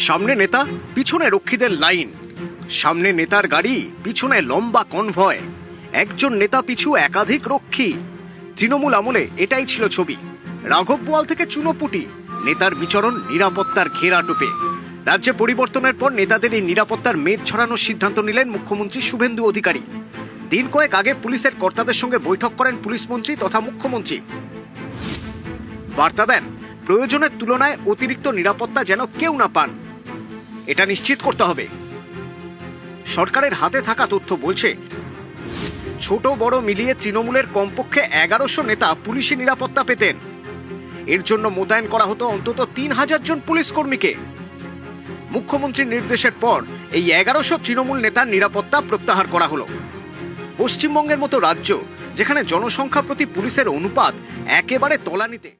সামনে নেতা, পিছনে রক্ষীদের লাইন। সামনে নেতার গাড়ি, পিছনে লম্বা কনভয়। একজন নেতা পিছু একাধিক রক্ষী। তৃণমূল আমলে এটাই ছিল ছবি। রাঘব বোয়াল থেকে চুনোপুটি, নেতার বিচরণ নিরাপত্তার ঘেরা টোপে। রাজ্যে পরিবর্তনের পর নেতাদের এই নিরাপত্তার মেদ ছড়ানোর সিদ্ধান্ত নিলেন মুখ্যমন্ত্রী শুভেন্দু অধিকারী। দিন কয়েক আগে পুলিশের কর্তাদের সঙ্গে বৈঠক করেন পুলিশ মন্ত্রী তথা মুখ্যমন্ত্রী। বার্তা দেন, প্রয়োজনের তুলনায় অতিরিক্ত নিরাপত্তা যেন কেউ না পান, এটা নিশ্চিত করতে হবে। সরকারের হাতে থাকা তথ্য বলছে, ছোট বড় মিলিয়ে তৃণমূলের কমপক্ষে 1100 নেতা পুলিশি নিরাপত্তা পেতেন। এর জন্য মোতায়েন করা হতো অন্তত 3000 জন পুলিশ কর্মীকে। মুখ্যমন্ত্রীর নির্দেশের পর এই 1100 তৃণমূল নেতার নিরাপত্তা প্রত্যাহার করা হলো। পশ্চিমবঙ্গের মতো রাজ্য, যেখানে জনসংখ্যা প্রতি পুলিশের অনুপাত একেবারে তলানিতে।